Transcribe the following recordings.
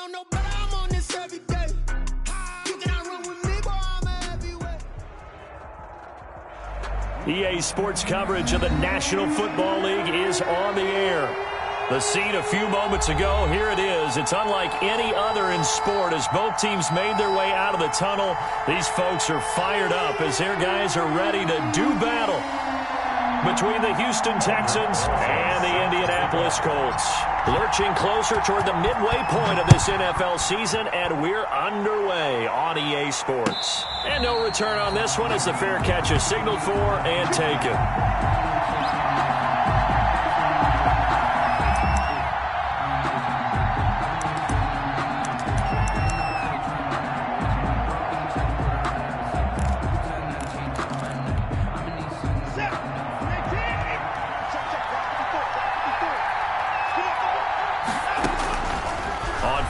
don't know, but I'm on this every day. You cannot run with me, boy, I'm a heavyweight. EA Sports coverage of the National Football League is on the air. The scene a few moments ago, here it is. It's unlike any other in sport as both teams made their way out of the tunnel. These folks are fired up as their guys are ready to do battle between the Houston Texans and the Indianapolis Colts. Lurching closer toward the midway point of this NFL season, and we're underway on EA Sports. And no return on this one as the fair catch is signaled for and taken.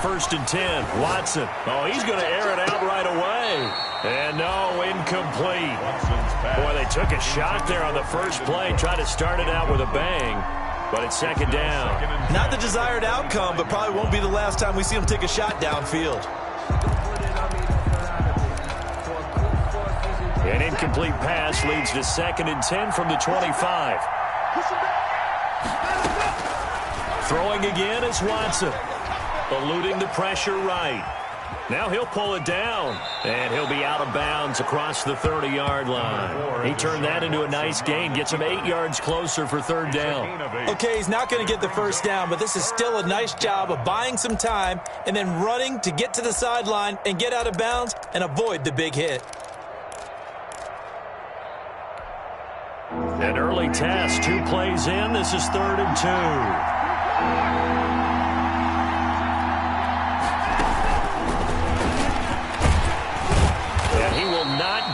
First and 10, Watson. Oh, he's going to air it out right away. And no, incomplete. Boy, they took a shot there on the first play, tried to start it out with a bang, but it's second down. Not the desired outcome, but probably won't be the last time we see him take a shot downfield. An incomplete pass leads to second and 10 from the 25. Throwing again is Watson. Eluding the pressure right. Now he'll pull it down, and he'll be out of bounds across the 30-yard line. He turned that into a nice gain, gets him 8 yards closer for third down. Okay, he's not going to get the first down, but this is still a nice job of buying some time and then running to get to the sideline and get out of bounds and avoid the big hit. An early test, 2 plays in. This is third and 2.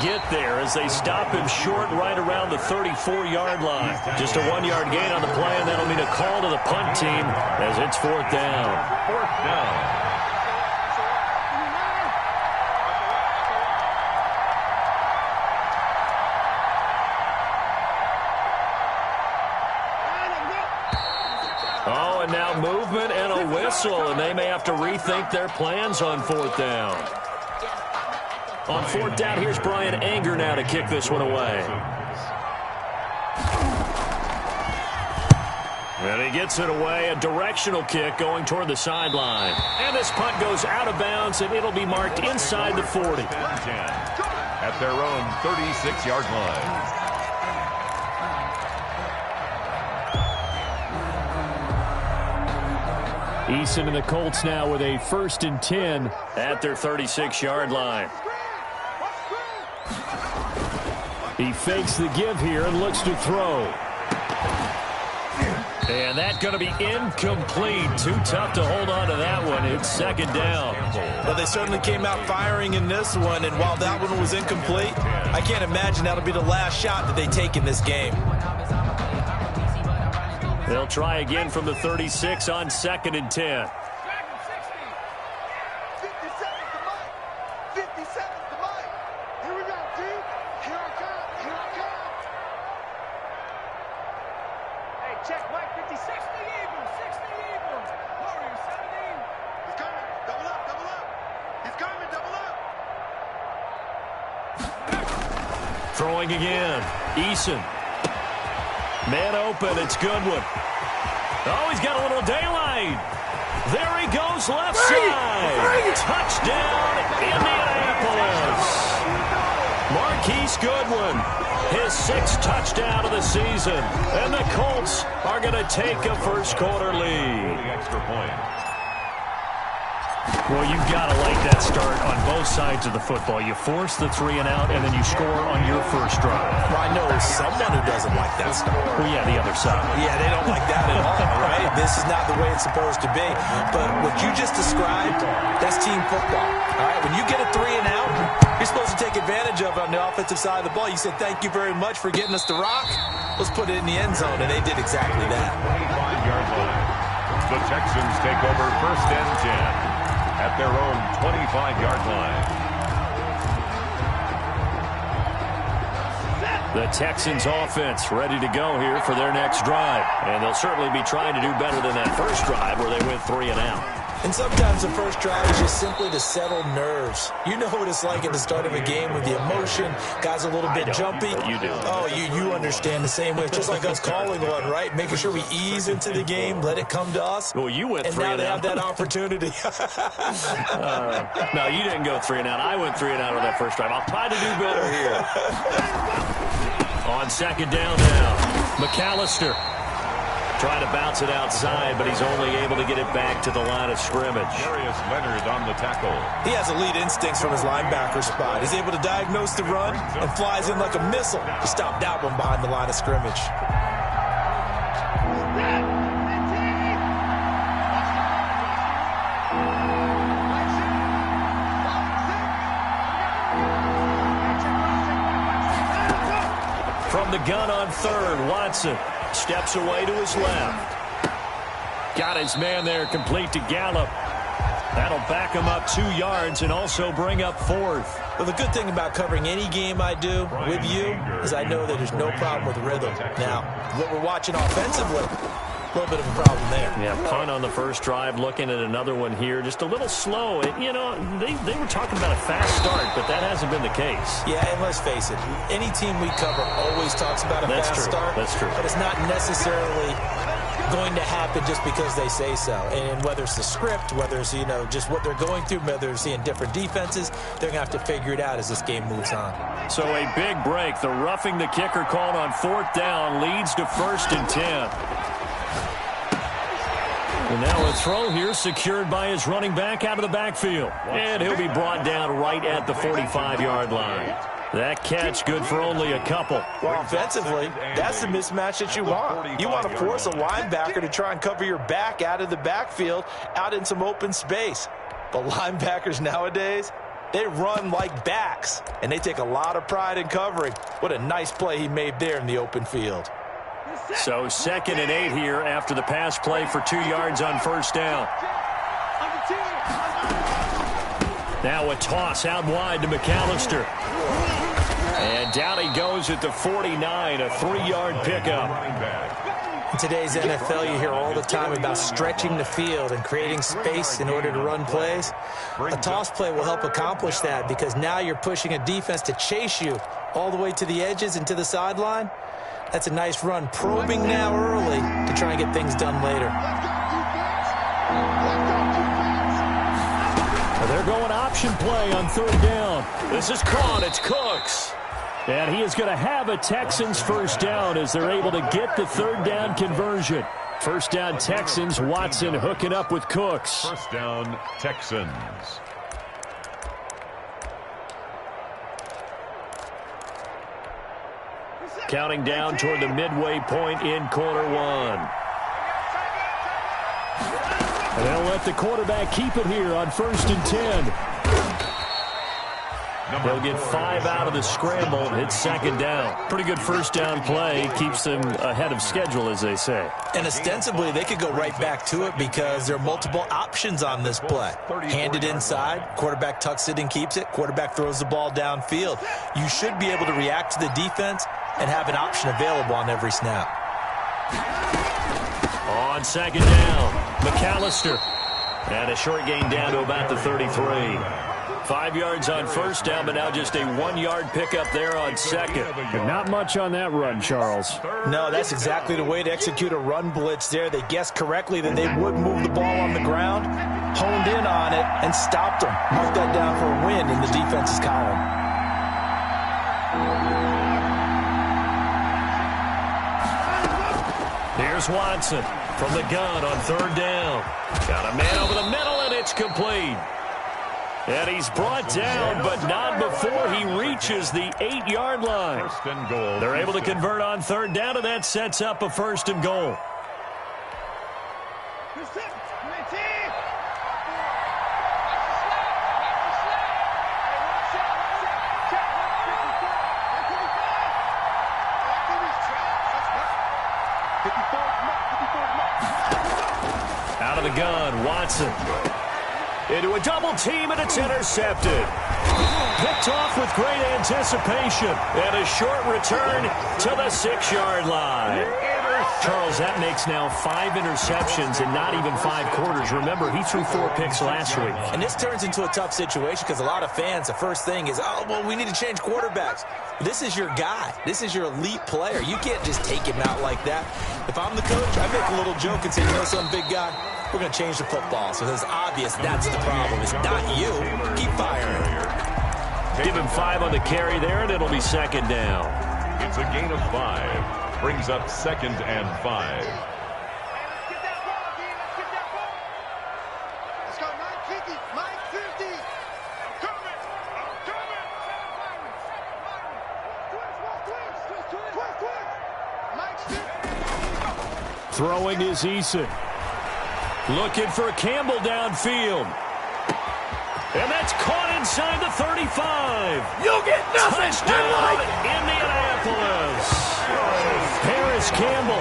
Get there as they stop him short right around the 34-yard line. Just a 1-yard gain on the play, and that'll mean a call to the punt team as it's fourth down. Fourth down. Oh, and now movement and a whistle, and they may have to rethink their plans on fourth down. On fourth down, here's Brian Anger now to kick this one away. And he gets it away, a directional kick going toward the sideline. And this punt goes out of bounds, and it'll be marked inside the 40. At their own 36-yard line. Eason and the Colts now with a first and 10 at their 36-yard line. He fakes the give here and looks to throw. And that's going to be incomplete. Too tough to hold on to that one. It's second down. Well, they certainly came out firing in this one, and while that one was incomplete, I can't imagine that'll be the last shot that they take in this game. They'll try again from the 36 on second and 10. Throwing again. Eason. Man open. It's Goodwin. Oh, he's got a little daylight. There he goes left side. Touchdown, Indianapolis. Marquise Goodwin, his 6th touchdown of the season. And the Colts are going to take a first quarter lead. Extra point. Well, you've got to like that start on both sides of the football. You force the 3 and out, and then you score on your first drive. Well, I know someone who doesn't like that start. Well, yeah, the other side. Yeah, they don't like that at all, right? This is not the way it's supposed to be. But what you just described, that's team football. All right, when you get a 3 and out, you're supposed to take advantage of it on the offensive side of the ball. You said, thank you very much for getting us the rock. Let's put it in the end zone, and they did exactly that. 25-yard line. The Texans take over first and 10. At their own 25-yard line. The Texans offense ready to go here for their next drive. And they'll certainly be trying to do better than that first drive where they went 3 and out. And sometimes the first drive is just simply to settle nerves. You know what it's like at the start of a game with the emotion. Guys a little bit jumpy. You do. Oh, you understand the same way. It's just like us calling one, right? Making sure we ease into the game, let it come to us. Well, you went 3 and out. And now they have that opportunity. No, you didn't go 3 and out. I went 3 and out on that first drive. I'll try to do better here. On second down now, McAllister. Trying to bounce it outside, but he's only able to get it back to the line of scrimmage. Darius Leonard on the tackle. He has elite instincts from his linebacker spot. He's able to diagnose the run and flies in like a missile to stop that one behind the line of scrimmage. From the gun on third, Watson steps away to his left. Got his man there complete to Gallup. That'll back him up 2 yards and also bring up fourth. Well, the good thing about covering any game I do with you is I know that there's no problem with rhythm. Now, what we're watching offensively, a little bit of a problem there. Yeah, punt on the first drive, looking at another one here. Just a little slow. You know, they were talking about a fast start, but that hasn't been the case. Yeah, and let's face it, any team we cover always talks about a fast start. That's true. But it's not necessarily going to happen just because they say so. And whether it's the script, whether it's, you know, just what they're going through, whether they're seeing different defenses, they're going to have to figure it out as this game moves on. So a big break. The roughing the kicker called on fourth down leads to 1st and 10. And now a throw here secured by his running back out of the backfield. And he'll be brought down right at the 45-yard line. That catch good for only a couple. Well, offensively, that's the mismatch that you want. You want to force a linebacker to try and cover your back out of the backfield, out in some open space. But linebackers nowadays, they run like backs, and they take a lot of pride in covering. What a nice play he made there in the open field. So 2nd and 8 here after the pass play for 2 yards on first down. Now a toss out wide to McAllister. And down he goes at the 49, a 3-yard pickup. In today's NFL, you hear all the time about stretching the field and creating space in order to run plays. A toss play will help accomplish that because now you're pushing a defense to chase you all the way to the edges and to the sideline. That's a nice run, probing now early to try and get things done later. Well, they're going option play on third down. This is caught. It's Cooks. And he is going to have a Texans first down as they're able to get the third down conversion. First down Texans. Watson hooking up with Cooks. First down Texans. Counting down toward the midway point in quarter one. And they'll let the quarterback keep it here on 1st and 10. They'll get 5 out of the scramble. It's 2nd down. Pretty good first down play. Keeps them ahead of schedule, as they say. And ostensibly, they could go right back to it because there are multiple options on this play. Hand it inside. Quarterback tucks it and keeps it. Quarterback throws the ball downfield. You should be able to react to the defense and have an option available on every snap. On 2nd down, McAllister. And a short gain down to about the 33. 5 yards on first down, but now just a 1-yard pickup there on second. But not much on that run, Charles. No, that's exactly the way to execute a run blitz there. They guessed correctly that they would move the ball on the ground, honed in on it, and stopped them. Marked that down for a win in the defense's column. Here's Watson from the gun on third down. Got a man over the middle, and it's complete. And he's brought down, but not before he reaches the 8-yard line. First and goal. They're able to convert on third down, and that sets up a 1st and goal. Out of the gun, Watson. Into a double team, and it's intercepted. Picked off with great anticipation. And a short return to the 6-yard line. Charles, that makes now 5 interceptions and not even 5 quarters. Remember, he threw 4 picks last week. And this turns into a tough situation because a lot of fans, the first thing is, oh, well, we need to change quarterbacks. This is your guy. This is your elite player. You can't just take him out like that. If I'm the coach, I make a little joke and say, you know something, big guy? We're going to change the football. So it's obvious that's the problem. It's not you. Keep firing. Give him 5 on the carry there, and it'll be second down. It's a gain of 5. Brings up 2nd and 5. Let's go, Mike 50. Mike 50. I'm coming. Mike's 50. Throwing is Eason. Looking for Campbell downfield. And that's caught inside the 35. You get nothing. Touchdown, Indianapolis. Harris Campbell,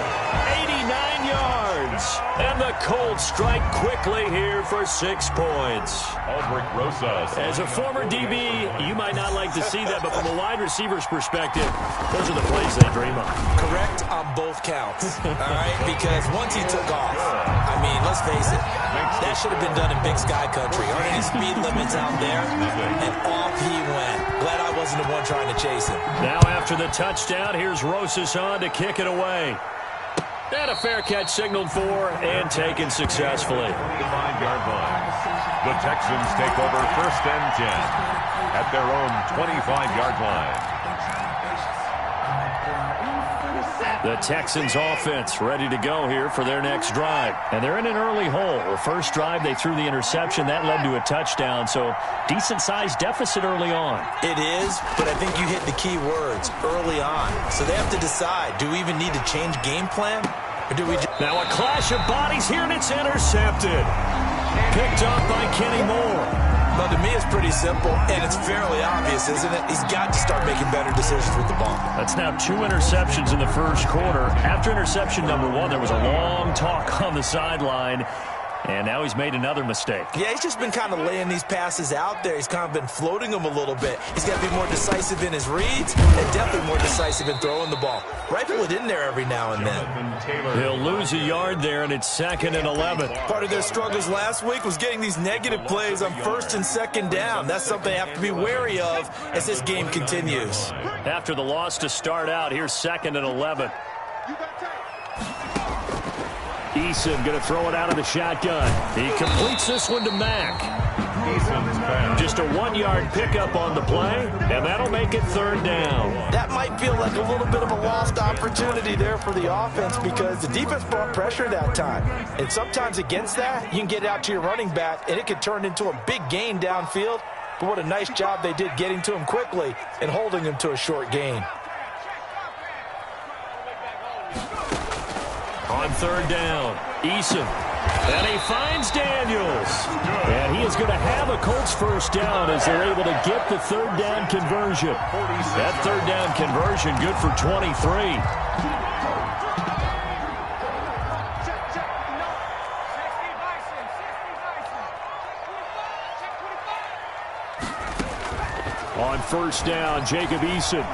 89 yards. And the Colts strike quickly here for 6 points. Aldrich Rosas. As a former DB, you might not like to see that, but from a wide receiver's perspective, those are the plays they dream of. Correct on both counts, all right? Because once he took off, I mean, let's face it, that should have been done in Big Sky Country. Aren't any speed limits out there? And off he went. Glad I wasn't the one trying to chase him. Now after the touchdown, here's Rosas on to kick it away. And a fair catch signaled for and taken successfully. 5-yard line. The Texans take over 1st and 10 at their own 25-yard line. The Texans offense ready to go here for their next drive. And they're in an early hole. The first drive, they threw the interception. That led to a touchdown, so decent-sized deficit early on. It is, but I think you hit the key words, early on. So they have to decide, do we even need to change game plan? Or do we now a clash of bodies here, and it's intercepted. Picked up by Kenny Moore. Well, to me, it's pretty simple, and it's fairly obvious, isn't it? He's got to start making better decisions with the ball. That's now 2 interceptions in the first quarter. After interception number 1, there was a long talk on the sideline, and now he's made another mistake. Yeah, he's just been kind of laying these passes out there. He's kind of been floating them a little bit. He's got to be more decisive in his reads and definitely more decisive in throwing the ball. Rifle it in there every now and then. He'll lose a yard there, and it's 2nd and 11. Part of their struggles last week was getting these negative plays on 1st and 2nd down. That's something they have to be wary of as this game continues. After the loss to start out, here's 2nd and 11. Eason going to throw it out of the shotgun. He completes this one to Mack. Just a 1-yard pickup on the play, and that'll make it 3rd down. That might feel like a little bit of a lost opportunity there for the offense because the defense brought pressure that time. And sometimes against that, you can get out to your running back, and it could turn into a big gain downfield. But what a nice job they did getting to him quickly and holding him to a short gain. On 3rd down, Eason. And he finds Daniels. And he is going to have a Colts first down as they're able to get the 3rd down conversion. That 3rd down conversion good for 23. On 1st down, Jacob Eason.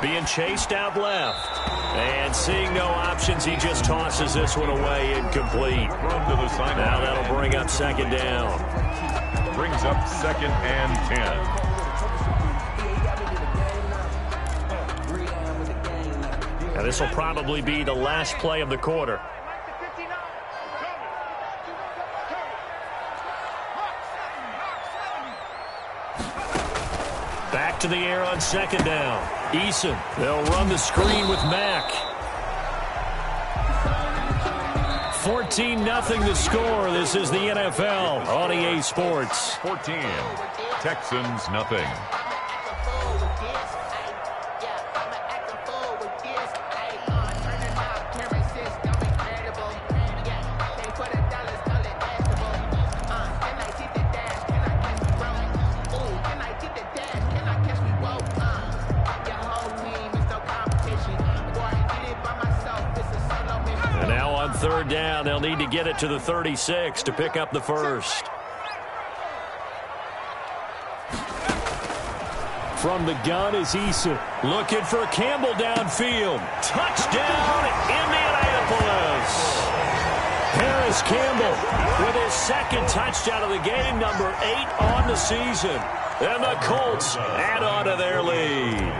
Being chased out left. And seeing no options, he just tosses this one away incomplete. Now that'll bring up 2nd down. Brings up 2nd and 10. Now this will probably be the last play of the quarter. Back to the air on 2nd down. Eason, they'll run the screen with Mack. 14-0 the score. This is the NFL on EA Sports. 14. Texans nothing. Third down, they'll need to get it to the 36 to pick up the first. From the gun is Eason. Looking for Campbell downfield. Touchdown, Indianapolis. Paris Campbell with his second touchdown of the game, number 8 on the season. And the Colts add on to their lead.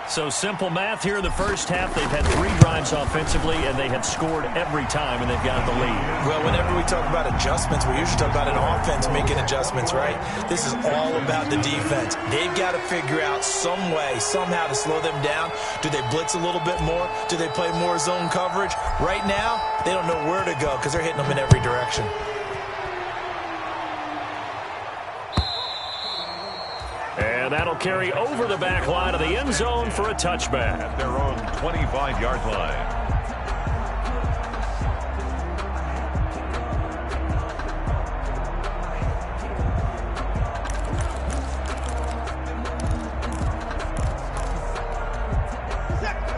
So simple math here in the first half. They've had 3 drives offensively, and they have scored every time, and they've got the lead. Well, whenever we talk about adjustments, we usually talk about an offense making adjustments, right? This is all about the defense. They've got to figure out some way, somehow to slow them down. Do they blitz a little bit more? Do they play more zone coverage? Right now, they don't know where to go because they're hitting them in every direction. And that'll carry over the back line of the end zone for a touchback. At their own 25-yard line.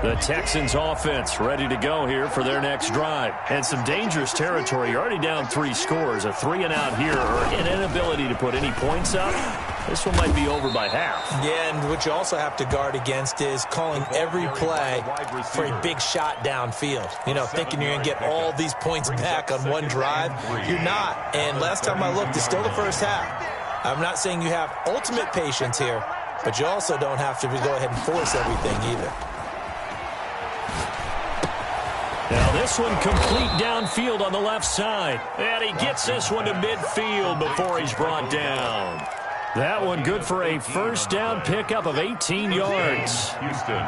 The Texans offense ready to go here for their next drive. And some dangerous territory. You're already down 3 scores. A 3-and-out here or an inability to put any points up. This one might be over by half. Yeah, and what you also have to guard against is calling every play for a big shot downfield. You know, thinking you're going to get all these points back on one drive. You're not. And last time I looked, it's still the first half. I'm not saying you have ultimate patience here, but you also don't have to go ahead and force everything either. Now this one complete downfield on the left side. And he gets this one to midfield before he's brought down. That one good for a first down pickup of 18 yards. Houston.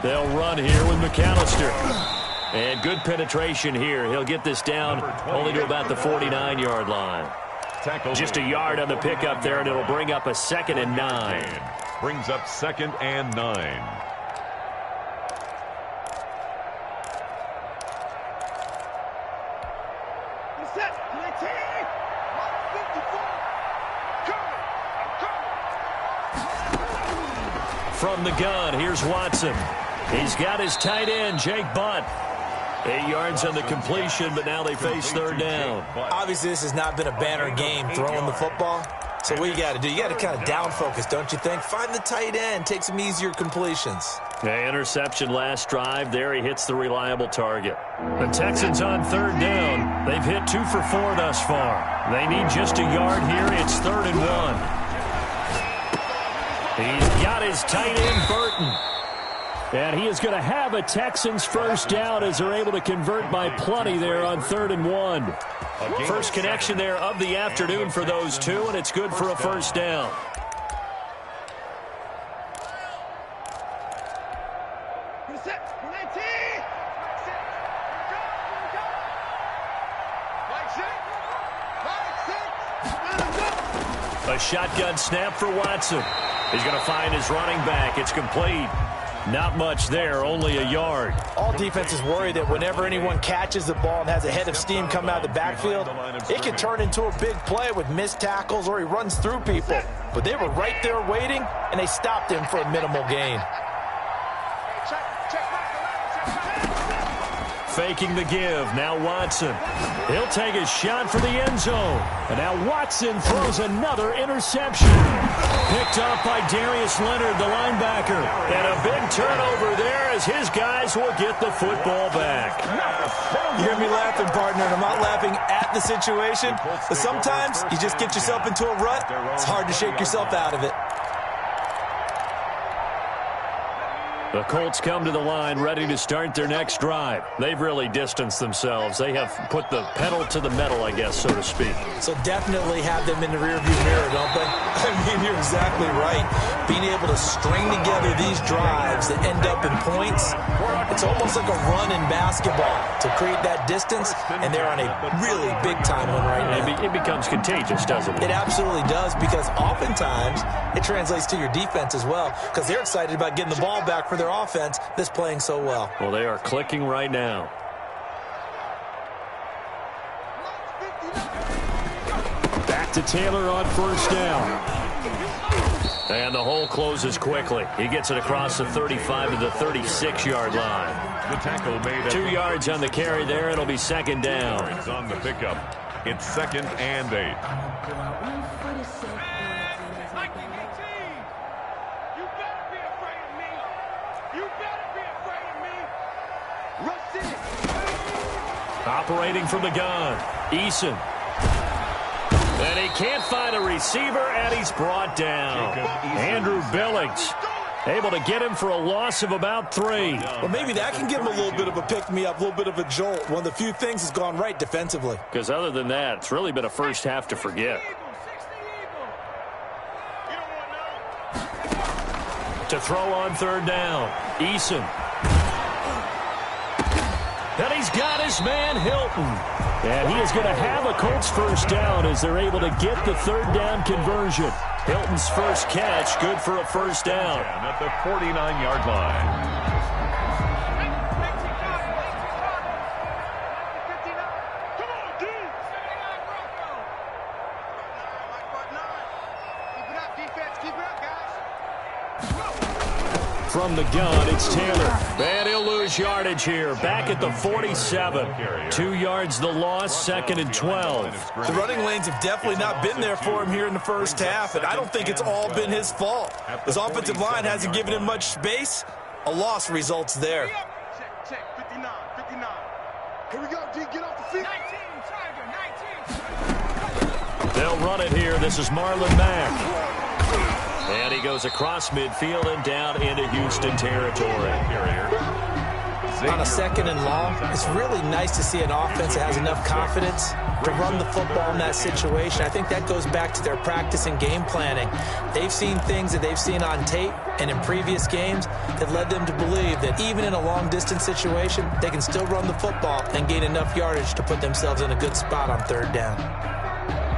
They'll run here with McAllister. And good penetration here. He'll get this down only to about the 49-yard line. Just a yard on the pickup there, and it'll bring up a 2nd and 9. Brings up 2nd and 9. From the gun, here's Watson. He's got his tight end, Jake Butt. 8 yards on the completion, but now they face 3rd down. Obviously, this has not been a banner game throwing the football. So what you got to do, you got to kind of down focus, don't you think? Find the tight end, take some easier completions. The interception last drive. There he hits the reliable target. The Texans on 3rd down. They've hit 2 for 4 thus far. They need just a yard here. It's 3rd and 1. He's got his tight end, Burton. And he is going to have a Texans first down as they're able to convert by plenty there on 3rd and 1. First connection there of the afternoon for those two, and it's good for a first down. A shotgun snap for Watson. He's going to find his running back. It's complete. Not much there, only a yard. All defenses worry that whenever anyone catches the ball and has a head of steam coming out of the backfield, it can turn into a big play with missed tackles or he runs through people. But they were right there waiting, and they stopped him for a minimal gain. Faking the give. Now Watson. He'll take a shot for the end zone. And now Watson throws another interception. Picked up by Darius Leonard, the linebacker. And a big turnover there as his guys will get the football back. You hear me laughing, partner, and I'm not laughing at the situation. But sometimes you just get yourself into a rut. It's hard to shake yourself out of it. The Colts come to the line ready to start their next drive. They've really distanced themselves. They have put the pedal to the metal, I guess, so to speak. So definitely have them in the rearview mirror, don't they? I mean, you're exactly right. Being able to string together these drives that end up in points, it's almost like a run in basketball to create that distance, and they're on a really big-time one right now. It becomes contagious, doesn't it? It absolutely does, because oftentimes it translates to your defense as well, because they're excited about getting the ball back for their offense that's playing so well. Well, they are clicking right now. to Taylor on first down. And the hole closes quickly. He gets it across the 35 to the 36-yard line. The tackle made 2 yards on the carry there. It'll be second down. It's on the pickup. It's 2nd and 8. Operating from the gun, Eason. And he can't find a receiver, and he's brought down. Andrew Billings able to get him for a loss of about 3. Well, maybe that can give him a little bit of a pick-me-up, a little bit of a jolt. One of the few things has gone right defensively. Because other than that, it's really been a first half to forget. To throw on third down, Eason. And he's got his man, Hilton. And he is going to have a Colts first down as they're able to get the third down conversion. Hilton's first catch, good for a first down. At the 49-yard line. From the gun, it's Taylor. And he'll lose yardage here. Back at the 47. 2 yards the loss, 2nd and 12. The running lanes have definitely not been there for him here in the first half, and I don't think it's all been his fault. His offensive line hasn't given him much space. A loss results there. Check, 59, 59. Here we go, D, get off the field. 19, Tiger, 19. They'll run it here. This is Marlon Mack. And he goes across midfield and down into Houston territory. On a 2nd and long, it's really nice to see an offense that has enough confidence to run the football in that situation. I think that goes back to their practice and game planning. They've seen things that they've seen on tape and in previous games that led them to believe that even in a long-distance situation, they can still run the football and gain enough yardage to put themselves in a good spot on third down.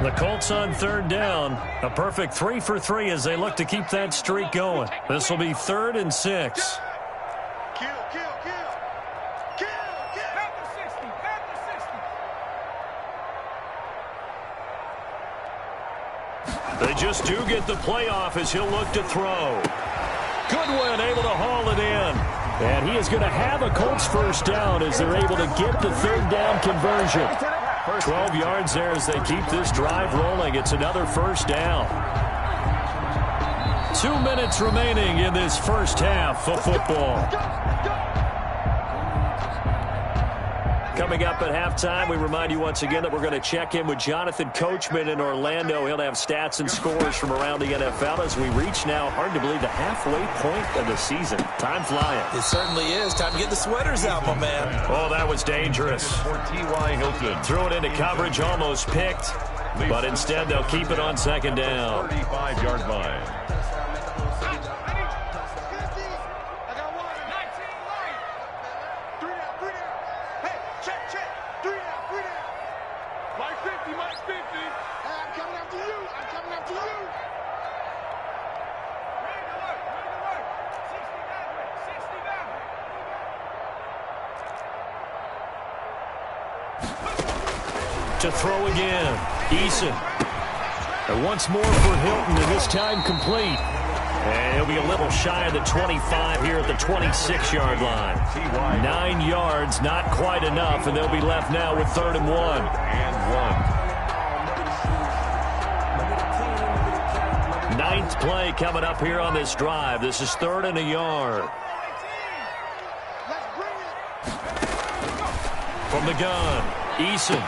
The Colts on third down. A perfect 3 for 3 as they look to keep that streak going. This will be 3rd and 6. Kill, kill, kill. Kill, kill. Back to 60, back to 60. They just do get the playoff as he'll look to throw. Goodwin able to haul it in. And he is going to have a Colts first down as they're able to get the third down conversion. 12 yards there as they keep this drive rolling. It's another first down. 2 minutes remaining in this first half of football. Coming up at halftime, we remind you once again that we're going to check in with Jonathan Coachman in Orlando. He'll have stats and scores from around the NFL as we reach now, hard to believe, the halfway point of the season. Time flying. It certainly is. Time to get the sweaters out, my man. Oh, that was dangerous. For T.Y. Hilton. Threw it into coverage, almost picked, but instead they'll keep it on second down. 35-yard line. To throw again, Eason. And once more for Hilton, and this time complete. And he'll be a little shy of the 25 here at the 26-yard line. 9 yards, not quite enough, and they'll be left now with 3rd and 1. And 1. 9th play coming up here on this drive. This is 3rd and a yard. From the gun, Eason.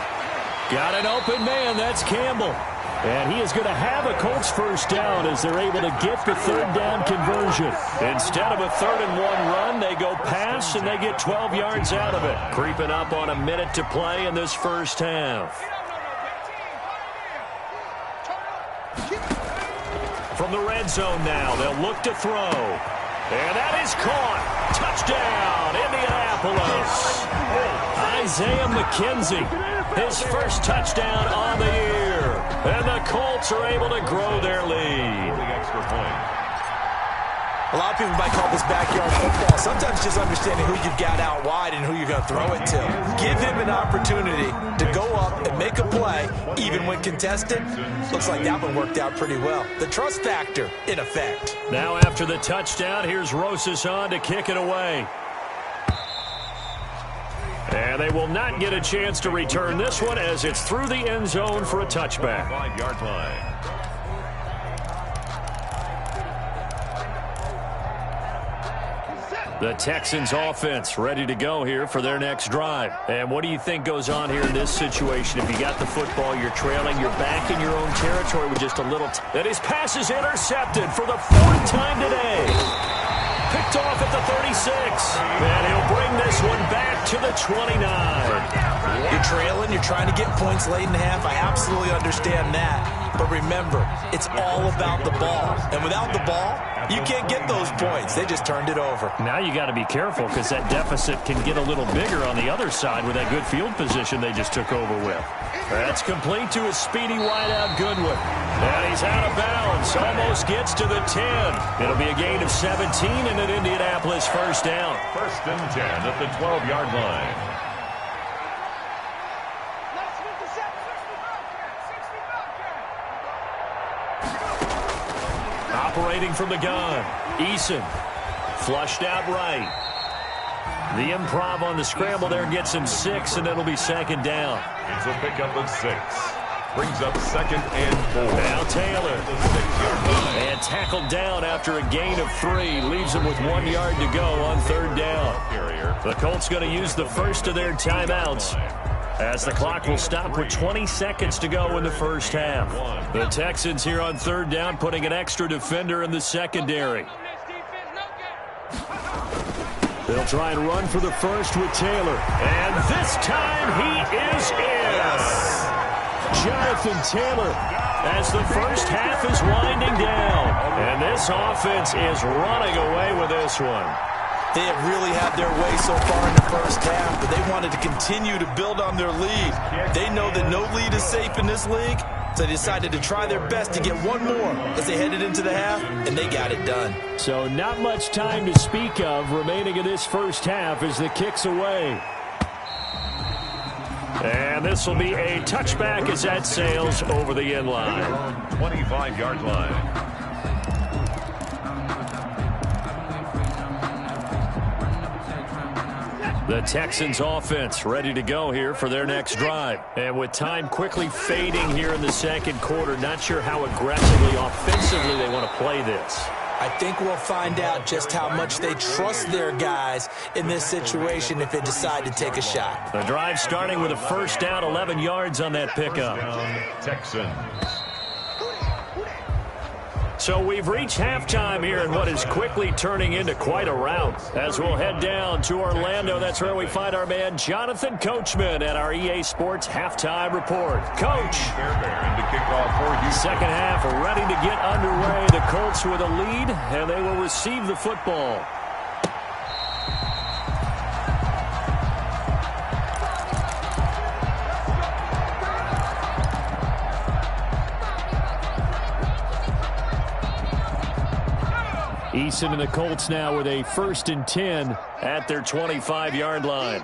Got an open man, that's Campbell. And he is going to have a Colts first down as they're able to get the third down conversion. Instead of a 3rd and 1 run, they go pass and they get 12 yards out of it. Creeping up on a minute to play in this first half. From the red zone now, they'll look to throw. And that is caught. Touchdown, Indianapolis. Isaiah McKenzie, his first touchdown on the year. And the Colts are able to grow their lead. The extra point. A lot of people might call this backyard football. Sometimes just understanding who you've got out wide and who you're going to throw it to. Give him an opportunity to go up and make a play, even when contested. Looks like that one worked out pretty well. The trust factor in effect. Now after the touchdown, here's Rosas on to kick it away. And they will not get a chance to return this one as it's through the end zone for a touchback. 5-yard line. The Texans offense ready to go here for their next drive. And what do you think goes on here in this situation? If you got the football, you're trailing, you're back in your own territory with just a little... And his pass is intercepted for the 4th time today. Picked off at the 36. And he'll bring this one back to the 29. You're trailing, you're trying to get points late in the half. I absolutely understand that. But remember, it's all about the ball. And without the ball, you can't get those points. They just turned it over. Now you got to be careful because that deficit can get a little bigger on the other side with that good field position they just took over with. That's complete to a speedy wideout Goodwin. And he's out of bounds. Almost gets to the 10. It'll be a gain of 17 and an Indianapolis first down. 1st and 10 at the 12-yard line. Operating from the gun, Eason flushed out right. The improv on the scramble there gets him 6, and it'll be 2nd down. It's a pickup of 6. Brings up 2nd and 4. Now Taylor. The 6-yard line. And tackled down after a gain of 3. Leaves him with 1 yard to go on 3rd down. The Colts going to use the first of their timeouts, as the clock will stop with 20 seconds to go in the first half. The Texans here on 3rd down, putting an extra defender in the secondary. They'll try and run for the first with Taylor. And this time he is in. Jonathan Taylor, as the first half is winding down. And this offense is running away with this one. They have really had their way so far in the first half, but they wanted to continue to build on their lead. They know that no lead is safe in this league, so they decided to try their best to get one more as they headed into the half, and they got it done. So not much time to speak of remaining in this first half as the kick's away. And this will be a touchback as that sails over the end line. 25-yard line. The Texans offense ready to go here for their next drive. And with time quickly fading here in the 2nd quarter, not sure how aggressively, offensively they want to play this. I think we'll find out just how much they trust their guys in this situation if they decide to take a shot. The drive starting with a first down, 11 yards on that pickup. Texans. So we've reached halftime here in what is quickly turning into quite a rout. As we'll head down to Orlando, that's where we find our man Jonathan Coachman at our EA Sports Halftime Report. Coach. Second half ready to get underway. The Colts with a lead, and they will receive the football. Eason and the Colts now with a 1st and 10 at their 25-yard line.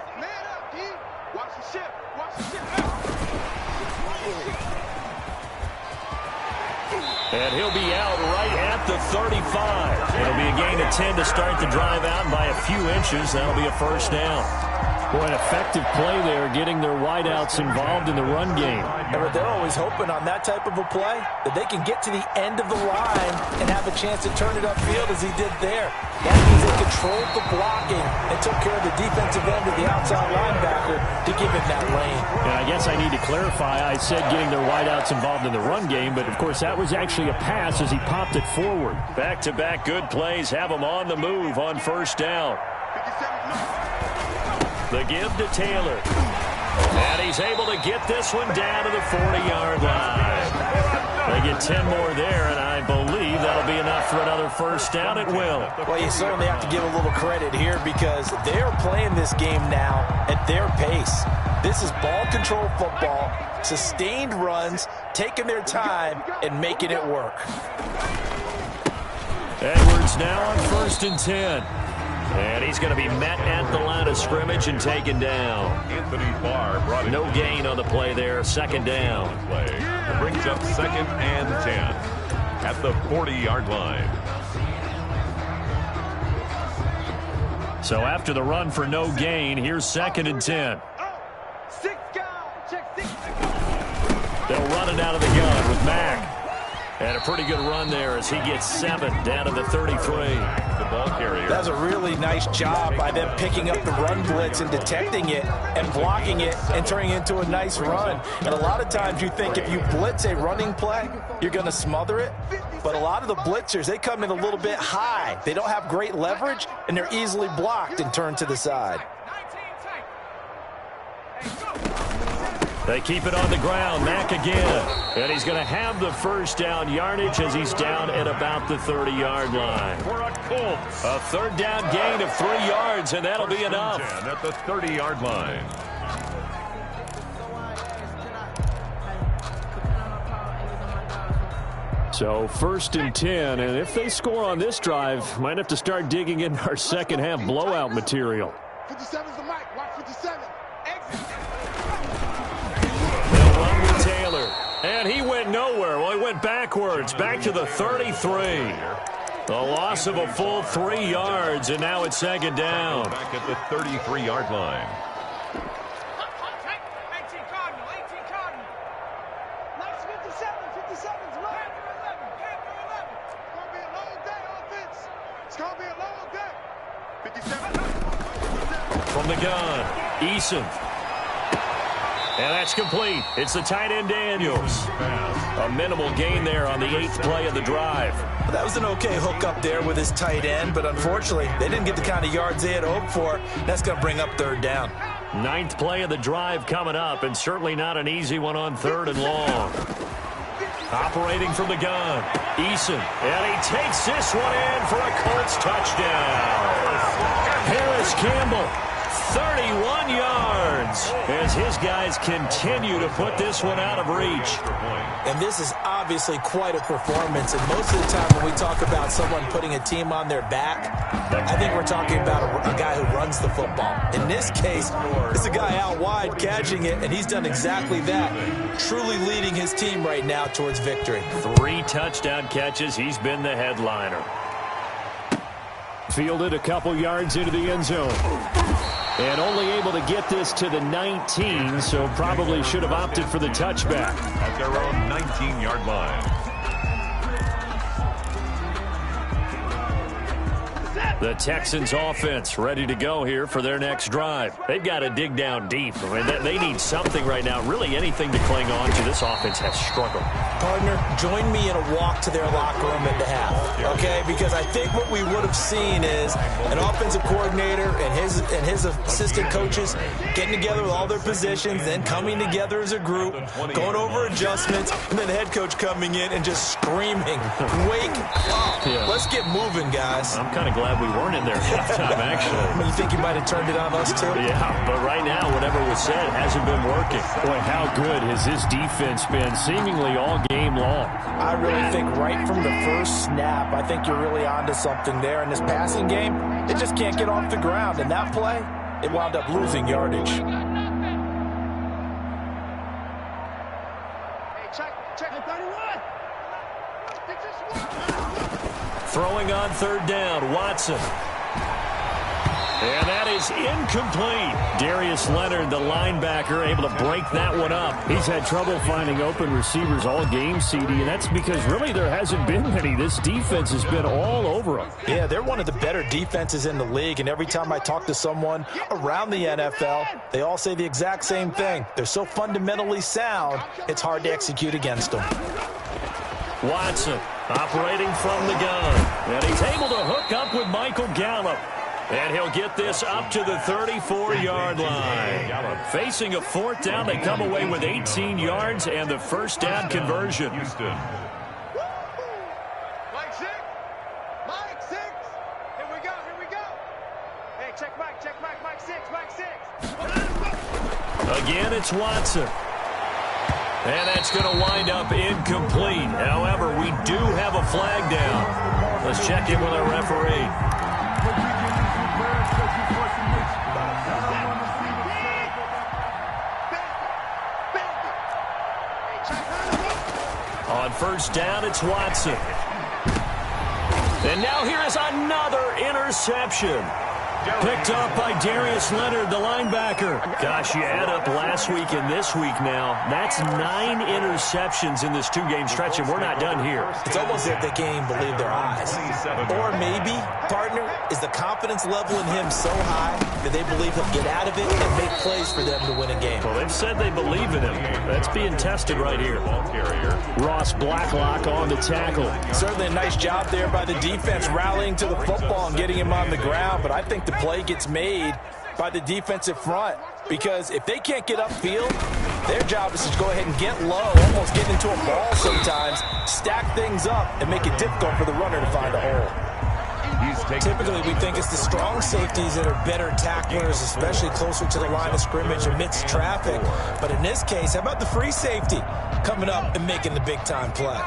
And he'll be out right at the 35. It'll be a gain of 10 to start the drive out, and by a few inches, that'll be a first down. Boy, an effective play there, getting their wideouts involved in the run game. But they're always hoping on that type of a play that they can get to the end of the line and have a chance to turn it upfield as he did there. That means they controlled the blocking and took care of the defensive end of the outside linebacker to give him that lane. And I guess I need to clarify, I said getting their wideouts involved in the run game, but of course that was actually a pass as he popped it forward. Back-to-back good plays have him on the move on first down. The give to Taylor. And he's able to get this one down to the 40-yard line. They get 10 more there, and I believe that'll be enough for another first down. It will. Well, you certainly have to give a little credit here because they're playing this game now at their pace. This is ball control football, sustained runs, taking their time, and making it work. Edwards now on 1st and 10. And he's going to be met at the line of scrimmage and taken down. Anthony Barr brought it. No gain on the play there. 2nd down. It brings up 2nd and 10 at the 40-yard line. So after the run for no gain, here's 2nd and 10. They'll run it out of the gun with Mack. And a pretty good run there as he gets 7 down to the 33. The ball carrier. That's a really nice job by them picking up the run blitz and detecting it and blocking it and turning it into a nice run. And a lot of times you think if you blitz a running play, you're going to smother it. But a lot of the blitzers, they come in a little bit high. They don't have great leverage, and they're easily blocked and turned to the side. They keep it on the ground. Mack again. And he's going to have the 1st down yardage as he's down at about the 30-yard line. For a Colts. A 3rd down gain of 3 yards, and that'll be enough. At the 30-yard line. So 1st and 10, and if they score on this drive, might have to start digging in our second half blowout material. 57's the mic. Watch 57. They'll run with Taylor. And he went nowhere. Well, he went backwards, back to the 33. The loss of a full 3 yards, and now it's 2nd down. Back at the 33-yard line. 18 Cardinal. 18 Cardinal. Nice 57's right. 11. It's going to be a long day, offense. It's going to be a long day. 57. From the gun, Eason. And that's complete. It's the tight end Daniels. A minimal gain there on the 8th play of the drive. Well, that was an okay hook up there with his tight end, but unfortunately, they didn't get the kind of yards they had hoped for. That's going to bring up 3rd down. 9th play of the drive coming up, and certainly not an easy one on 3rd and long. Operating from the gun, Eason. And he takes this one in for a Colts touchdown. Harris Campbell. 31 yards as his guys continue to put this one out of reach. And this is obviously quite a performance. And most of the time when we talk about someone putting a team on their back, I think we're talking about a guy who runs the football. In this case, it's a guy out wide catching it, and he's done exactly that, truly leading his team right now towards victory. 3 touchdown catches. He's been the headliner. Fielded a couple yards into the end zone. And only able to get this to the 19, so probably should have opted for the touchback. At their own 19-yard line. The Texans offense ready to go here for their next drive. They've got to dig down deep. I mean, they need something right now, really anything to cling on to. This offense has struggled. Partner, join me in a walk to their locker room at the half, okay? Because I think what we would have seen is an offensive coordinator and his assistant coaches getting together with all their positions, then coming together as a group, going over adjustments, and then the head coach coming in and just screaming, "Wake up! Yeah. Let's get moving, guys." I'm kind of glad we weren't in there at halftime, actually. You think you might have turned it on us, too? Yeah, but right now, whatever was said hasn't been working. Boy, how good has his defense been seemingly all game long? I really think right from the first snap, I think you're really onto something there. In this passing game, it just can't get off the ground. And that play, it wound up losing yardage. Hey, check 31. Throwing on 3rd down, Watson. And that is incomplete. Darius Leonard, the linebacker, able to break that one up. He's had trouble finding open receivers all game, CD, and that's because really there hasn't been many. This defense has been all over them. Yeah, they're one of the better defenses in the league, and every time I talk to someone around the NFL, they all say the exact same thing. They're so fundamentally sound, it's hard to execute against them. Watson operating from the gun. And he's able to hook up with Michael Gallup. And he'll get this up to the 34-yard line. Facing a 4th down, they come away with 18 yards and the 1st down conversion. Houston. Mike 6. Mike 6. Here we go. Hey, check Mike, Mike 6. Again, it's Watson. And that's going to wind up incomplete. However, we do have a flag down. Let's check in with our referee. On first down, it's Watson. And now here is another interception. Picked up by Darius Leonard, the linebacker. Gosh, you add up last week and this week now. That's 9 interceptions in this 2-game stretch, and we're not done here. It's almost as if they can't even believe their eyes. Or maybe, partner, is the confidence level in him so high that they believe he'll get out of it and make plays for them to win a game. Well, they've said they believe in him. That's being tested right here. Ross Blacklock on the tackle. Certainly a nice job there by the defense rallying to the football and getting him on the ground, but I think the play gets made by the defensive front, because if they can't get upfield, their job is to go ahead and get low, almost get into a ball sometimes, stack things up, and make it difficult for the runner to find a hole. Typically, we think it's the strong safeties that are better tacklers, especially closer to the line of scrimmage amidst traffic. But in this case, how about the free safety coming up and making the big-time play?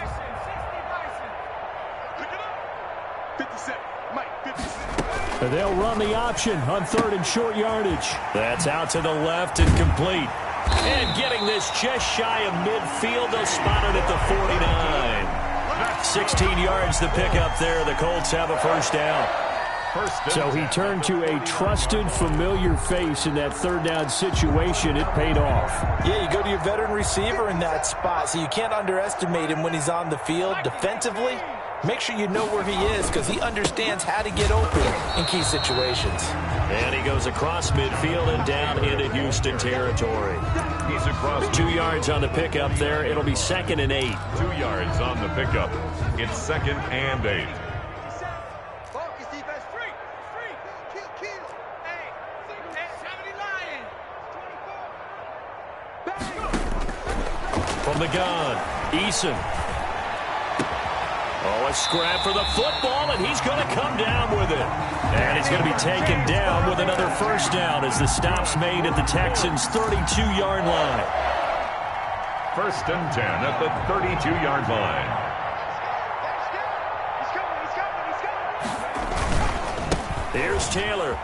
And they'll run the option on 3rd and short yardage. That's out to the left and complete. And getting this just shy of midfield, they'll spot it at the 49. 16 yards the pickup there. The Colts have a first down. So he turned to a trusted, familiar face in that 3rd down situation. It paid off. Yeah, you go to your veteran receiver in that spot, so you can't underestimate him when he's on the field. Defensively, make sure you know where he is, because he understands how to get open in key situations. And he goes across midfield and down into Houston territory. He's across 2 yards on the pickup there. It'll be 2nd and 8. 2 yards on the pickup. It's 2nd and 8. From the gun, Eason. Oh, a scrap for the football, and he's going to come down with it. And he's going to be taken down with another first down as the stop's made at the Texans' 32-yard line. 1st and 10 at the 32-yard line. Here's Taylor.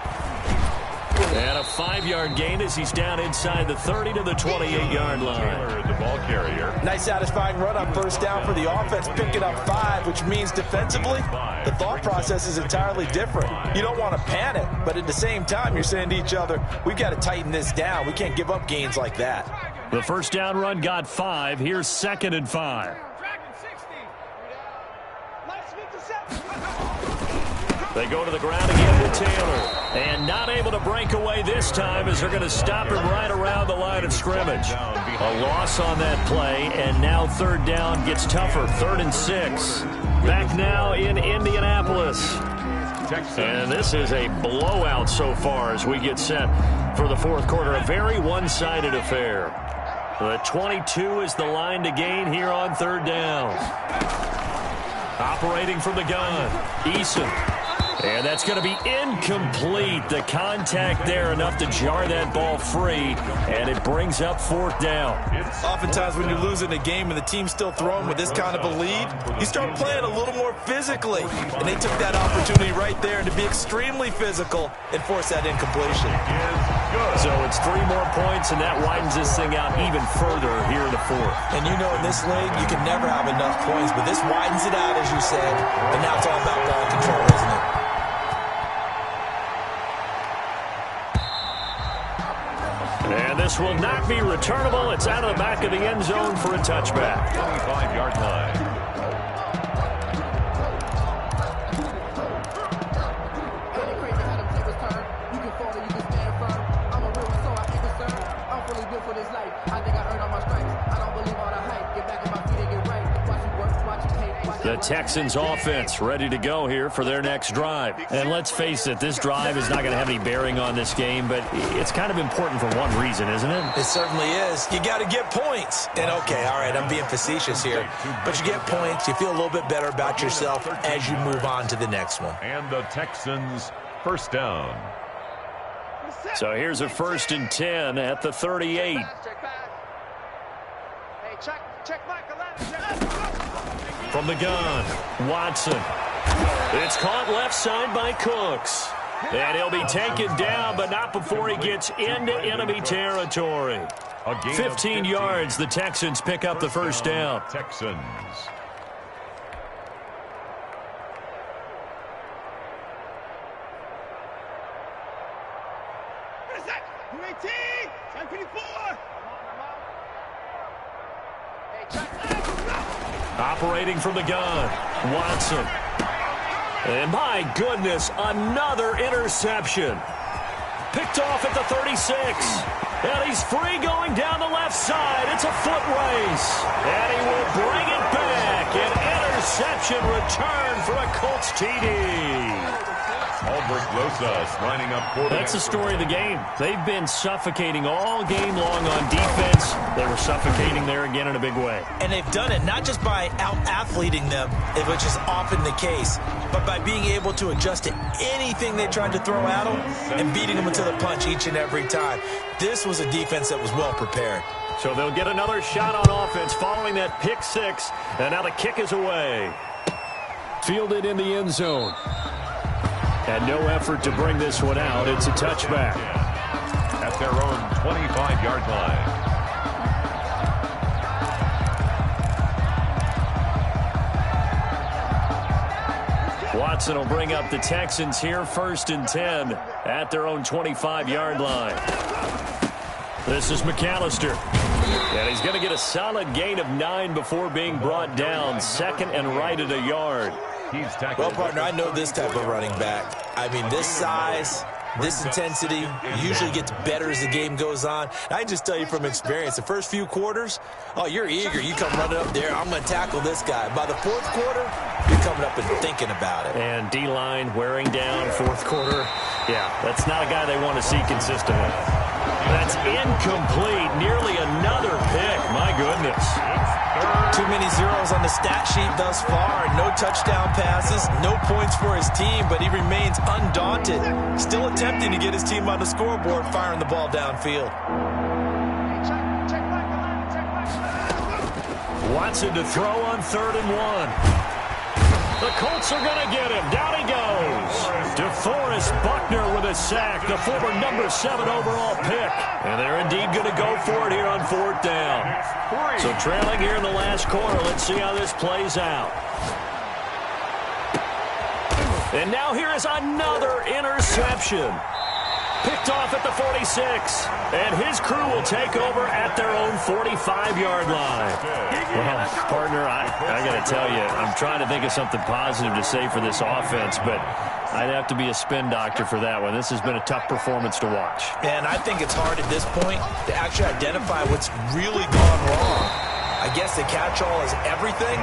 And a 5-yard gain as he's down inside the 30 to the 28-yard line. Taylor, the ball carrier. Nice satisfying run on first down for the offense, picking up 5, which means defensively, the thought process is entirely different. You don't want to panic, but at the same time, you're saying to each other, we've got to tighten this down. We can't give up gains like that. The first down run got 5. Here's 2nd and 5. They go to the ground again with Taylor. And not able to break away this time as they're going to stop him right around the line of scrimmage. A loss on that play, and now 3rd down gets tougher. 3rd and 6. Back now in Indianapolis. And this is a blowout so far as we get set for the 4th quarter. A very one-sided affair. The 22 is the line to gain here on 3rd down. Operating from the gun, Eason. And that's going to be incomplete. The contact there enough to jar that ball free, and it brings up 4th down. Oftentimes when you're losing a game and the team's still throwing with this kind of a lead, you start playing a little more physically. And they took that opportunity right there to be extremely physical and force that incompletion. So it's 3 more points, and that widens this thing out even further here in the 4th. And you know in this league, you can never have enough points, but this widens it out, as you said, and now it's all about ball control, isn't it? And this will not be returnable. It's out of the back of the end zone for a touchback. 25-yard line. The Texans offense ready to go here for their next drive. And let's face it, this drive is not going to have any bearing on this game, but it's kind of important for one reason, isn't it? It certainly is. You got to get points. And okay, all right, I'm being facetious here, but you get points, you feel a little bit better about yourself as you move on to the next one. And the Texans first down. So here's a 1st and 10 at the 38. From the gun, Watson. It's caught left side by Cooks. And he'll be taken down, but not before he gets into enemy territory. 15 yards, the Texans pick up the first down. Texans. Operating from the gun, Watson. And my goodness, another interception. Picked off at the 36. And he's free going down the left side. It's a foot race. And he will bring it back. An interception return for a Colts TD. Lining up. That's the story of the game. They've been suffocating all game long on defense. They were suffocating there again in a big way. And they've done it not just by out-athleting them, which is often the case, but by being able to adjust to anything they tried to throw at them and beating them into the punch each and every time. This was a defense that was well prepared. So they'll get another shot on offense following that pick six. And now the kick is away. Fielded in the end zone. And no effort to bring this one out. It's a touchback. At their own 25-yard line. Watson will bring up the Texans here, 1st and 10 at their own 25-yard line. This is McAllister. And he's going to get a solid gain of 9 before being brought down. 2nd and right at a yard. Well, partner, I know this type of running back. I mean, this size, this intensity usually gets better as the game goes on. I just tell you from experience, the first few quarters, oh, you're eager. You come running up there, I'm going to tackle this guy. By the 4th quarter, you're coming up and thinking about it. And D-line wearing down 4th quarter. Yeah, that's not a guy they want to see consistently. That's incomplete. Nearly another pick. My goodness. Too many zeros on the stat sheet thus far. No touchdown passes, no points for his team, but he remains undaunted. Still attempting to get his team on the scoreboard, firing the ball downfield. Watson to throw on 3rd and 1. The Colts are going to get him. Down he goes. DeForest Buckner with a sack, the former number 7 overall pick. And they're indeed going to go for it here on 4th down. So trailing here in the last quarter. Let's see how this plays out. And now here is another interception. Picked off at the 46. And his crew will take over at their own 45-yard line. Well, partner, I got to tell you, I'm trying to think of something positive to say for this offense, but I'd have to be a spin doctor for that one. This has been a tough performance to watch. And I think it's hard at this point to actually identify what's really gone wrong. I guess the catch-all is everything.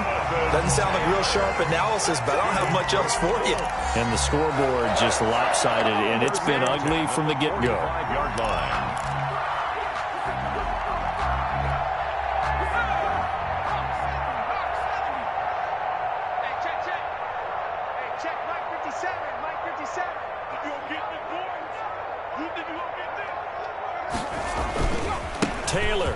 Doesn't sound like real sharp analysis, but I don't have much else for you. And the scoreboard just lopsided, and it's been ugly from the get-go. 5-yard line. Taylor.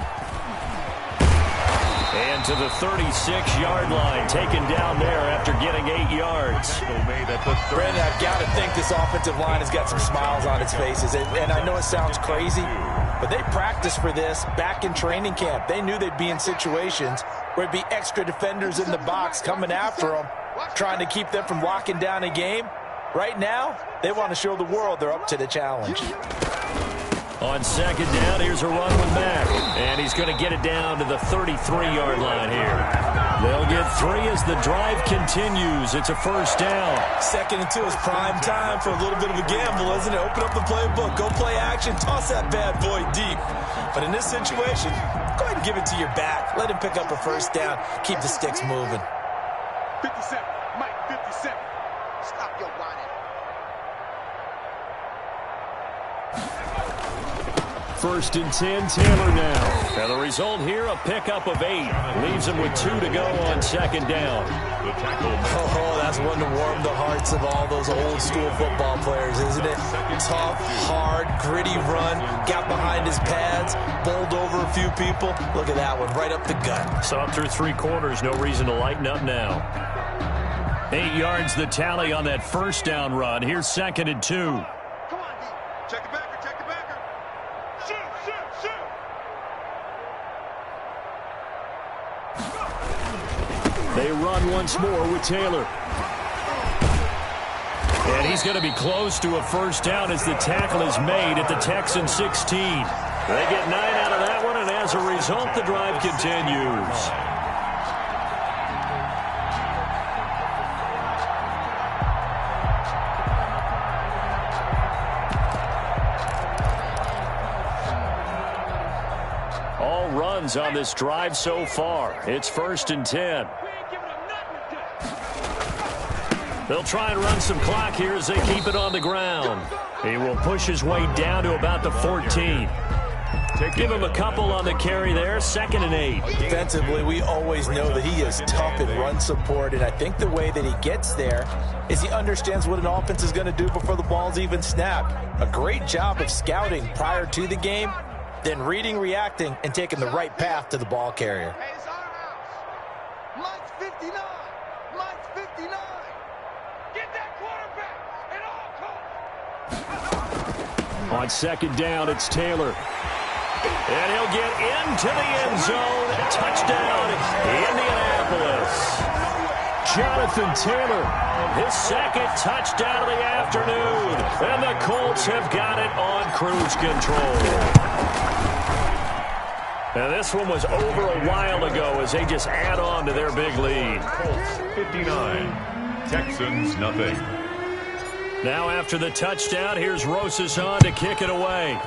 And to the 36-yard line, taken down there after getting 8 yards. Brandon, I've got to think this offensive line has got some smiles on its faces. And I know it sounds crazy, but they practiced for this back in training camp. They knew they'd be in situations where it'd be extra defenders in the box coming after them, trying to keep them from locking down a game. Right now, they want to show the world they're up to the challenge. On 2nd down, here's a run with Mack. And he's going to get it down to the 33-yard line here. They'll get 3 as the drive continues. It's a 1st down. 2nd and 2 is prime time for a little bit of a gamble, isn't it? Open up the playbook, go play action, toss that bad boy deep. But in this situation, go ahead and give it to your back. Let him pick up a 1st down. Keep the sticks moving. 57, Mike, 57. Stop your whining. 1st and 10, Taylor now. Now the result here, a pickup of 8. Leaves him with 2 to go on 2nd down. Oh, that's one to warm the hearts of all those old school football players, isn't it? Tough, hard, gritty run. Got behind his pads, bowled over a few people. Look at that one, right up the gut. So up through 3 quarters, no reason to lighten up now. 8 yards the tally on that first down run. Here's 2nd and 2. Come on, D. Check the backer, check the backer. Shoot, shoot, shoot. They run once more with Taylor. And he's going to be close to a first down as the tackle is made at the Texans 16. They get 9 out of that one, and as a result, the drive continues. All runs on this drive so far. It's 1st and 10. They'll try and run some clock here as they keep it on the ground. He will push his way down to about the 14. Give him a couple on the carry there. 2nd and 8. Defensively, we always know that he is tough in run support, and I think the way that he gets there is he understands what an offense is going to do before the ball's even snapped. A great job of scouting prior to the game, then reading, reacting, and taking the right path to the ball carrier. Hey, it's our house. Mike's 59. Mike's 59. Get that quarterback at all costs. On 2nd down, it's Taylor. And he'll get into the end zone. Touchdown, Indianapolis. Jonathan Taylor, his 2nd touchdown of the afternoon. And the Colts have got it on cruise control. Now, this one was over a while ago as they just add on to their big lead. Colts 59, Texans nothing. Now after the touchdown, here's Rosas on to kick it away.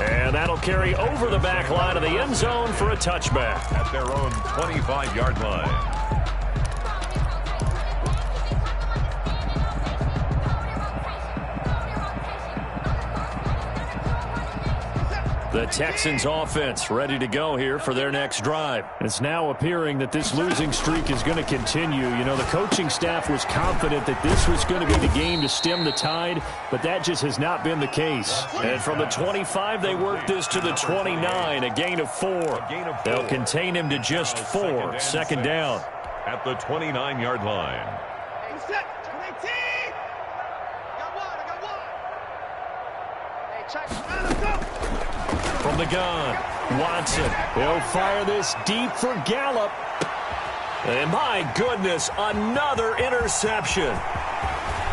And that'll carry over the back line of the end zone for a touchback. At their own 25-yard line. The Texans offense ready to go here for their next drive. It's now appearing that this losing streak is going to continue. You know, the coaching staff was confident that this was going to be the game to stem the tide, but that just has not been the case. And from the 25, they worked this to the 29, a gain of 4. They'll contain him to just 4, 2nd down. At the 29-yard line. Hey, set. 18. Got one. I got one. Hey, check. Let's go. From the gun, Watson. He'll fire this deep for Gallup. And my goodness, another interception.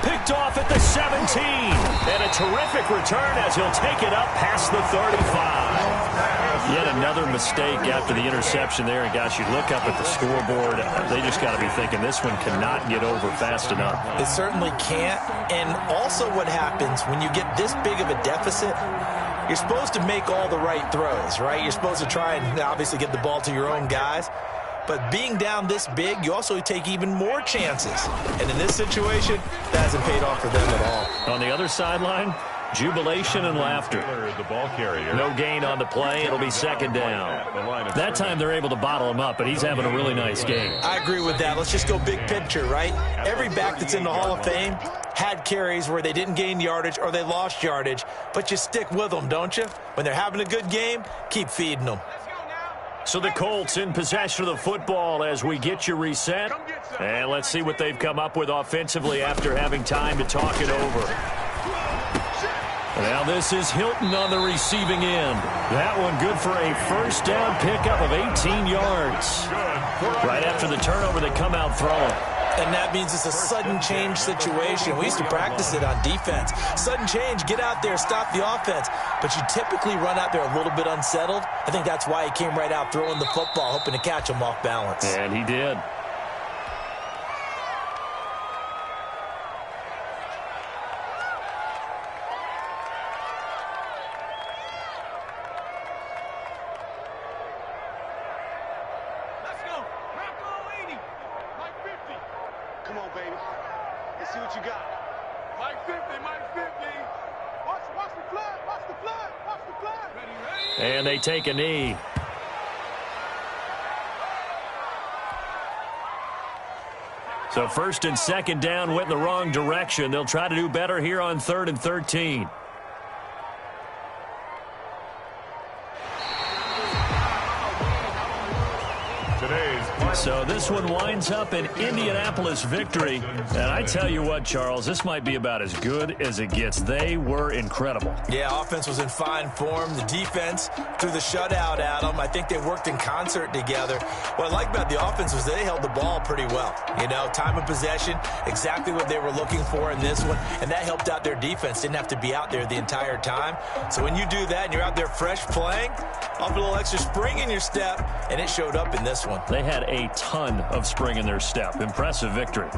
Picked off at the 17. And a terrific return as he'll take it up past the 35. Yet another mistake after the interception there. And gosh, you look up at the scoreboard, they just got to be thinking this one cannot get over fast enough. It certainly can't. And also what happens when you get this big of a deficit, you're supposed to make all the right throws, right? You're supposed to try and obviously get the ball to your own guys. But being down this big, you also take even more chances. And in this situation, that hasn't paid off for them at all. On the other sideline, jubilation and laughter. The ball carrier. No gain on the play. It'll be 2nd down. That time they're able to bottle him up, but he's having a really nice game. I agree with that. Let's just go big picture, right? Every back that's in the Hall of Fame had carries where they didn't gain yardage or they lost yardage, but you stick with them, don't you? When they're having a good game, keep feeding them. So the Colts in possession of the football as we get you reset. And let's see what they've come up with offensively after having time to talk it over. Now this is Hilton on the receiving end. That one good for a first down pickup of 18 yards. Right after the turnover, they come out throwing. And that means it's a sudden change situation. We used to practice it on defense. Sudden change, get out there, stop the offense. But you typically run out there a little bit unsettled. I think that's why he came right out throwing the football, hoping to catch him off balance. And he did. Come on, baby. Let's see what you got. Mike 50, Mike 50. Watch the flag, watch the flag, watch the flag. Ready, ready. And they take a knee. So 1st and 2nd down went in the wrong direction. They'll try to do better here on 3rd and 13. To So this one winds up an Indianapolis victory. And I tell you what, Charles, this might be about as good as it gets. They were incredible. Yeah, offense was in fine form. The defense threw the shutout at them. I think they worked in concert together. What I like about the offense was they held the ball pretty well. You know, time of possession, exactly what they were looking for in this one. And that helped out their defense. Didn't have to be out there the entire time. So when you do that and you're out there fresh playing, off a little extra spring in your step, and it showed up in this one. They had a ton of spring in their step. Impressive victory.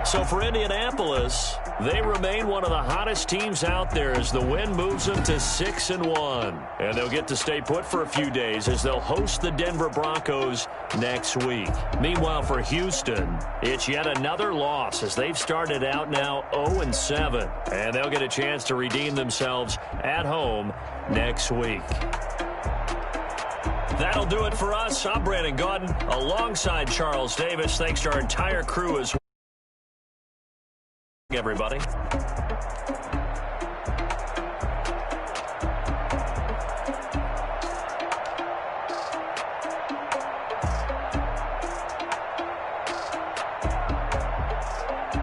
So for Indianapolis, they remain one of the hottest teams out there as the win moves them to 6-1. And they'll get to stay put for a few days as they'll host the Denver Broncos next week. Meanwhile, for Houston, it's yet another loss as they've started out now 0-7. And they'll get a chance to redeem themselves at home next week. That'll do it for us. I'm Brandon Gaudin alongside Charles Davis. Thanks to our entire crew as well. Everybody.